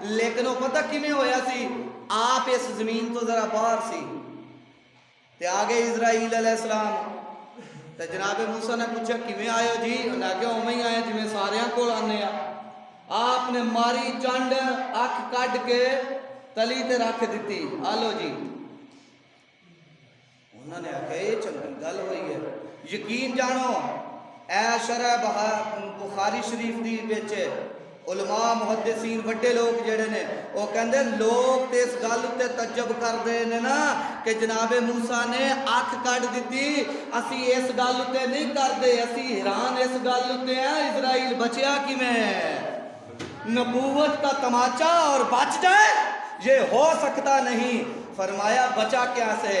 لیکن وہ پتہ کیویں ہویا سی، آپ اس زمین تو ذرا باہر سی تے آگے اسرائیل علیہ السلام تے جناب موسیٰ نے پوچھا کیویں آئے ہو جی؟ انہیں آگے اوویں ہی آئے جویں ساریاں کول آنے آ۔ آپ نے ماری چنڈ اکھ کڈ کے تلی تے رکھ دیتی، آلو جی۔ انہوں نے آخیا یہ چنگی گل ہوئی ہے۔ یقین جانو اے شرح بخاری شریف دی وچ علماء محدثین وڈے لوگ جڑے نے وہ کہندے لوگ تے اس گل تے تعجب کردے نے نا کہ جناب موسیٰ نے اکھ کڈ دتی، اسی اس گل تے نہیں کردے، اسی حیران اس گل تے ہیں اسرائیل بچیا کیویں؟ نبوت کا تماچا اور بچ جائے یہ ہو سکتا نہیں۔ فرمایا بچا کیا سے؟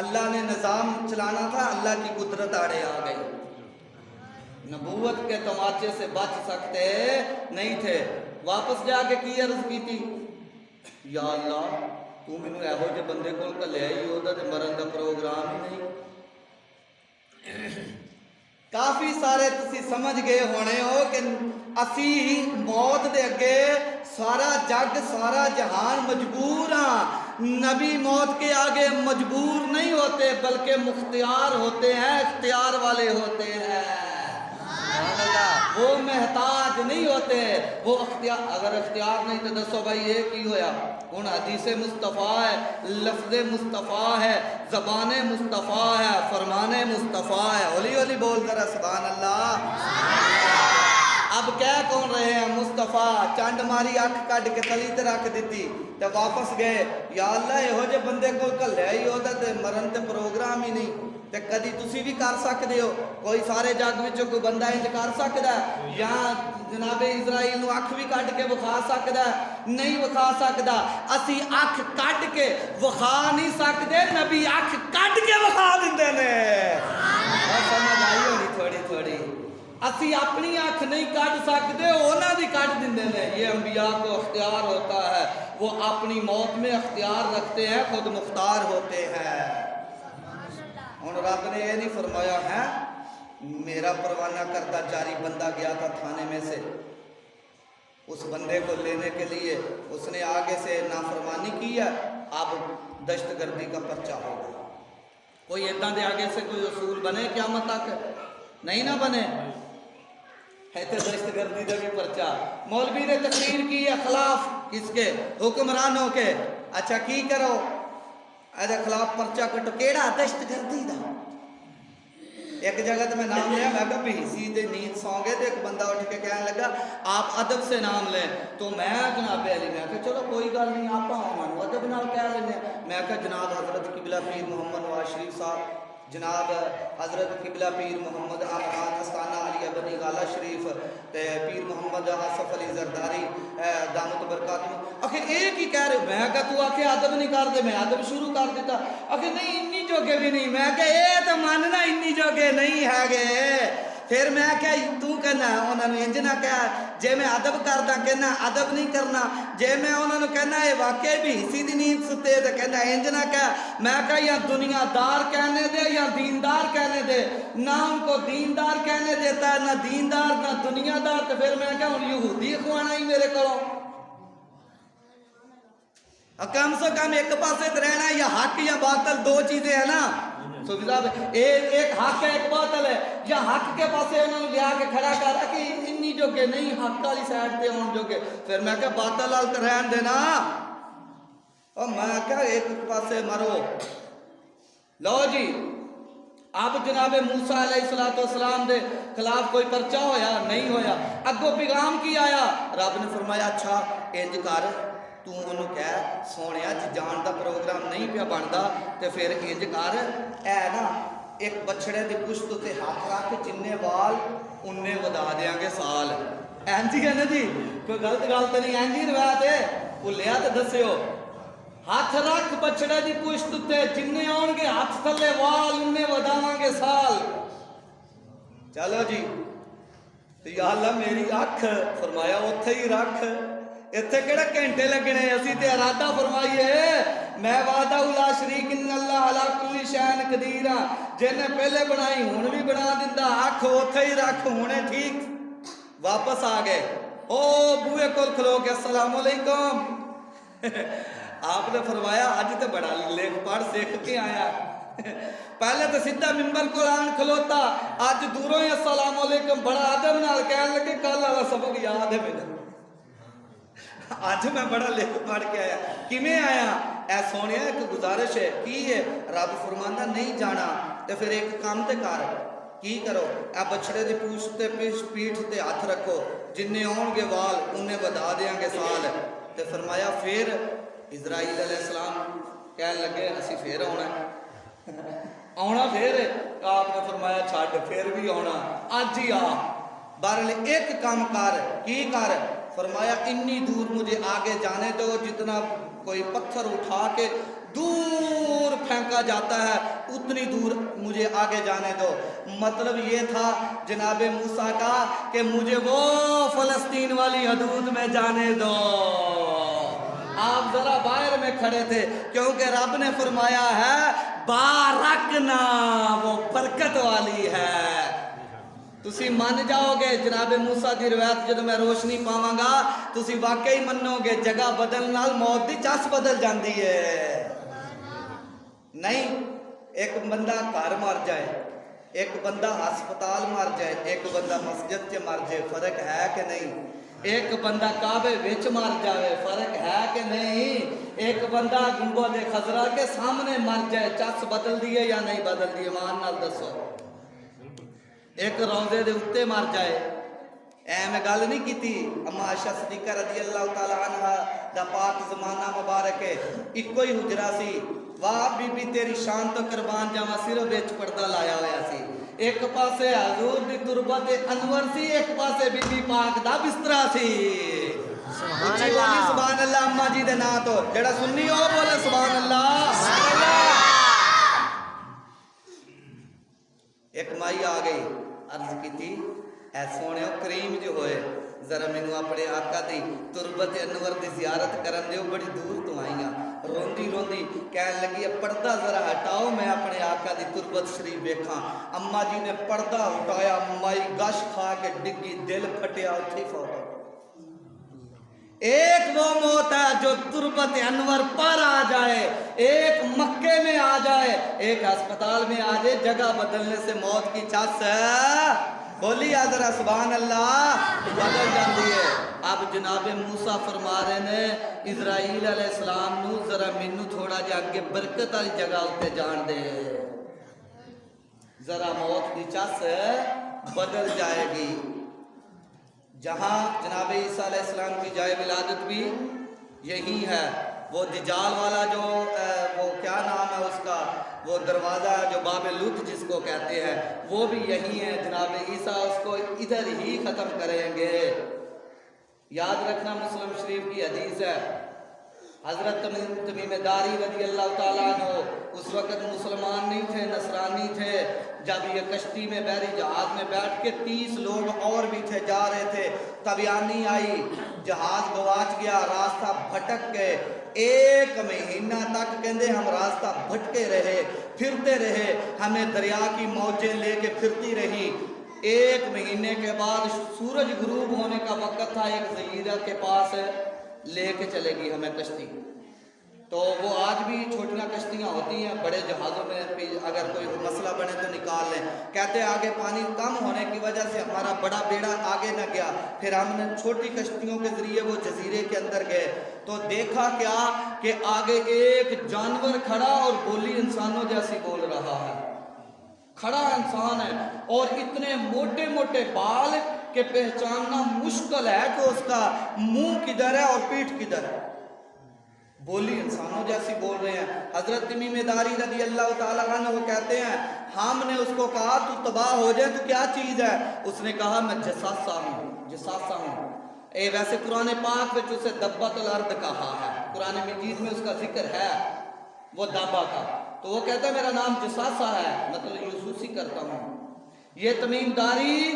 اللہ نے نظام چلانا تھا، اللہ کی قدرت آڑے آ گئی، نبوت کے تماچے سے بچ سکتے نہیں تھے۔ واپس جا کے کی عرض کی تھی، یا اللہ تو مینوں ایہو جے بندے کول گھلیا ہی اودا تے مرن دا پروگرام ہی نہیں۔ کافی سارے تسی سمجھ گئے ہونے ہو کہ اسی موت دے اگے سارا جگ سارا جہان مجبور ہاں، نبی موت کے آگے مجبور نہیں ہوتے بلکہ مختار ہوتے ہیں، اختیار والے ہوتے ہیں، وہ محتاج نہیں ہوتے، وہ اختیار۔ اگر اختیار نہیں تو دسو بھائی یہ کی ہویا؟ ہن حدیث مصطفیٰ ہے، لفظ مصطفیٰ ہے، زبان مصطفیٰ ہے، فرمان مصطفیٰ ہے۔ ہولی ہولی بول ذرا سبحان اللہ۔ اب کہہ کون رہے ہیں؟ مصطفیٰ چنڈ ماری اکھ کڈ کے تلی تے رکھ دیتی تے واپس گئے، یا اللہ یہو جے بندے کو گھلیا ہی ہوتا تے مرن تے پروگرام ہی نہیں۔ تے کدی تسی بھی کر سکتے ہو، کوئی سارے جگ وچوں کوئی بندہ انج کر سکدا ہے یا جناب اسرائیل نو اکھ بھی کڈ کے وکھا سکدا ہے؟ نہیں وکھا سکدا۔ اسی اکھ کڈ کے وکھا نہیں سکدے، نبی اکھ کڈ کے وکھا دیندے نے۔ سمجھ آئی ہونی تھوڑی تھوڑی۔ اسی اپنی اکھ نہیں کڈ سکتے، انہاں دی کڈ دیندے نے۔ یہ انبیاء کو اختیار ہوتا ہے، وہ اپنی موت میں اختیار رکھتے ہیں، خود مختار ہوتے ہیں۔ ہن رب نے یہ نہیں فرمایا ہے میرا پروانہ کردہ جاری بندہ گیا تھا تھانے میں سے، اس بندے کو لینے کے لیے اس نے آگے سے نافرمانی کی ہے، اب دہشت گردی کا پرچہ ہوگا۔ کوئی ادھا دے آگے سے کوئی اصول بنے قیامت تک؟ نہیں نہ بنے ہے تو دہشت گردی کا بھی پرچہ۔ مولوی نے تقریر کی ہے خلاف کس کے؟ حکمرانوں کے۔ اچھا کی کرو؟ ایدے خلاف پرچہ کٹو، کیڑا؟ دہشت گردی دا۔ ایک جگہ تو میں نام لیا، میں کہا بھی سیدھے نیند سو گئے تو ایک بندہ اٹھ کے کہنے لگا آپ ادب سے نام لیں، تو میں جناب علی میں کہا چلو کوئی گل نہیں، آپ ہمارے ادب نال کہہ لینے۔ میں کہا جناب حضرت قبلہ پیر محمد نواز شریف صاحب، جناب حضرت قبلہ پیر محمد آمران استانہ علی بنی غالہ شریف تے پیر محمد آصف علی زرداری دامت برکاتہ، آخر ایک ہی کہہ رہے۔ میں کہا تو آکے ادب نہیں کر دے، میں ادب شروع کر دیتا۔ آخر نہیں انی جوگے بھی نہیں۔ میں کہا اے تو ماننا انی جوگے نہیں ہے گے۔ پھر میں کہا تو کہنا انہوں نے انج نہ کہا، جے میں ادب کردا کہنا ادب نہیں کرنا، جے میں انہوں نے کہنا ہے واقعی بھی اسی دی نیند ستے تو کہنا انج نہ کہا۔ میں کہا یا دنیا دار کہنے دے یا دیندار کہنے دے، نہ ان کو دیندار کہنے دیتا ہے، نہ دیندار نہ دنیا دار۔ تو پھر میں کہا ہوں یہودی خوانا ہی میرے کو، کم سے کم ایک پاسے رہنا، یا حق یا باطل دو چیزیں ہیں نا۔ ایک حق ہے ایک باطل ہے، یا حق کے پاسے انہوں نے لیا کے کھڑا کرا کہ انی جو کہ نہیں حق والی سائڈ تے ہون جو کہ، پھر میں کہا باطل وال تے رہن دینا، اور میں کہا ایک پاسے مرو۔ لو جی اب جناب موسیٰ علیہ السلام دے خلاف کوئی پرچہ ہویا؟ نہیں ہویا۔ اگو پیغام کی آیا؟ رب نے فرمایا اچھا انج کر، تو انہوں کہہ سونیا جی جان دا پروگرام نہیں پیا بندا تے پھر انج کر، اے نا ایک بچڑے دی پشت تے ہاتھ رکھ جننے وال اننے ودا دیاں گے سال۔ اینجی ہے نا جی، کوئی غلط گل تے نہیں، اینجی روایت ہے، بھلیا تے دسیو۔ ہاتھ رکھ بچڑے دی پشت تے جننے آن گے ہاتھ تھلے وال اننے وداواں گے سال۔ چلو جی یا اللہ میری اکھ، فرمایا اوتھے ہی رکھ، اتنے کہڑے گھنٹے لگنے، اسی تے ارادہ فرمائیے میں وعدہ لا شریک ان اللہ علی کل شیء قدیر، جن نے پہلے بنائی ہن بھی بنا دیندا، اکھ اوتھے ہی رکھ، ہونے ٹھیک۔ واپس آ گئے، او بوئے کول کھلو کے السلام علیکم. آپ نے فرمایا اج تو بڑا لکھ پڑھ سیکھ کے آیا. پہلے تو سیدھا ممبر کو آن کھلوتا, اج دوروں ہی السلام علیکم بڑا ادب نال کہنے لگے کل والا سبق یاد ہے میرے, اج میں بڑا لکھ پڑھ کے آیا. کیویں آیا؟ اے سونے ایک گزارش ہے. کی ہے؟ رب فرماندا نہیں جانا تے پھر ایک کام تے کر. کی کرو؟ اے بچڑے دی پوچھ تے پیٹھ تے ہاتھ رکھو, جن آن گے وال انہیں ودا دیاں گے سال. تے فرمایا پھر اسرائیل علیہ السلام کہنے لگے اسی پھر آنا پھر. آپ نے فرمایا چھڈ پھر بھی آنا, اج ہی آ. بہرحال ایک کام کر. کی کر؟ فرمایا اتنی دور مجھے آگے جانے دو جتنا کوئی پتھر اٹھا کے دور پھینکا جاتا ہے اتنی دور مجھے آگے جانے دو. مطلب یہ تھا جناب موسیٰ کا کہ مجھے وہ فلسطین والی حدود میں جانے دو. آپ ذرا باہر میں کھڑے تھے کیونکہ رب نے فرمایا ہے بارکنا, وہ برکت والی ہے. تسی مان جاؤ گے جناب موسیٰ دی روایت جدو میں روشنی پاواں گا تسی واقعی منو گے جگہ بدل نال موت دی چس بدل جاندی ہے. نہیں ایک بندہ گھر مر جائے, ایک بندہ ہسپتال مر جائے, ایک بندہ مسجد چ مر جائے, فرق ہے کہ نہیں؟ ایک بندہ کعبے وچ مر جائے, فرق ہے کہ نہیں؟ ایک بندہ گنبد خضرا کے سامنے مر جائے, چس بدل دی ہے یا نہیں بدل دی؟ ایمان نال دسو. ایک روضے دے اتے مر جائے. میں گل نہیں کیتی اما عائشہ صدیقہ رضی اللہ تعالی عنہ دا پاک زمانہ مبارک ہے, اکو ہی حجرا سی. واہ بی بی تیری شان تو قربان جاواں, صرف وچ پردہ لایا ہویا سی. ایک پاسے حضور دی تربت انور سی, ایک پاسے بی بی پاک دا بسترا سی. سبحان اللہ, سبحان اللہ. اما جی دے نام تو جڑا سنی ہو بولے سبحان اللہ. ایک مائی آ گئی, عرض کی تھی اے سونے کریم جو ہوئے ذرا مینو اپنے آقا دی تربت انور دی زیارت کرن دیو, بڑی دور تو آئی ہاں. روندی روندی کہنے لگی پردہ ذرا ہٹاؤ میں اپنے آقا دی تربت شریف دیکھاں. اما جی نے پردہ ہٹایا, مائی گش کھا کے ڈگی, دل پھٹیا, اتھی فوت. ایک وہ موت ہے جو تربت انور پر آ جائے, ایک مکے میں آ جائے, ایک ہسپتال میں آ جائے, جگہ بدلنے سے موت کی چس ہے بولی ذرا سبحان اللہ بدل جاندی ہے. اب جناب موسیٰ فرما رہے نے اسرائیل علیہ السلام نو ذرا مینو تھوڑا جا اگے برکت والی جگہ اتنے جان دے, ذرا موت کی چس بدل جائے گی. جہاں جناب عیسیٰ علیہ السلام کی جائے ولادت بھی یہی ہے. وہ دجال والا جو وہ کیا نام ہے اس کا, وہ دروازہ جو باب لد جس کو کہتے ہیں, وہ بھی یہی ہے. جناب عیسیٰ اس کو ادھر ہی ختم کریں گے. یاد رکھنا مسلم شریف کی حدیث ہے, حضرت تمیم داری رضی اللہ تعالیٰ عنہ اس وقت مسلمان نہیں تھے, نصرانی تھے. جب یہ کشتی میں بحری جہاز میں بیٹھ کے 30 لوگ اور بھی تھے, جا رہے تھے, طبیانی آئی, جہاز گواچ گیا, راستہ بھٹک گئے. 1 مہینہ تک کہندے ہم راستہ بھٹکے رہے, پھرتے رہے, ہمیں دریا کی موجیں لے کے پھرتی رہی. 1 مہینے کے بعد سورج غروب ہونے کا وقت تھا, ایک جزیرہ کے پاس لے کے چلے گی ہمیں کشتی. تو وہ آج بھی چھوٹیاں کشتیاں ہوتی ہیں, بڑے جہازوں میں اگر کوئی مسئلہ بنے تو نکال لیں. کہتے آگے پانی کم ہونے کی وجہ سے ہمارا بڑا بیڑا آگے نہ گیا, پھر ہم نے چھوٹی کشتیوں کے ذریعے وہ جزیرے کے اندر گئے. تو دیکھا کیا کہ آگے ایک جانور کھڑا اور بولی انسانوں جیسی بول رہا ہے. کھڑا انسان ہے اور اتنے موٹے موٹے بال کہ پہچاننا مشکل ہے کہ اس کا منہ کدھر ہے اور پیٹھ کدھر ہے. بولی انسانوں جیسی بول رہے ہیں. حضرت تمیم داری رضی اللہ تعالیٰ عنہ وہ کہتے ہیں ہم نے اس کو کہا تو تباہ ہو جائے تو کیا چیز ہے؟ اس نے کہا میں جساسا ہوں, جساسا ہوں. ویسے قرآن پاک میں اسے دبت الارض کہا ہے, قرآن مجید میں اس کا ذکر ہے وہ دابا کا. تو وہ کہتا ہے میرا نام جساسا ہے, مطلب یسوسی کرتا ہوں. یہ تمیم داری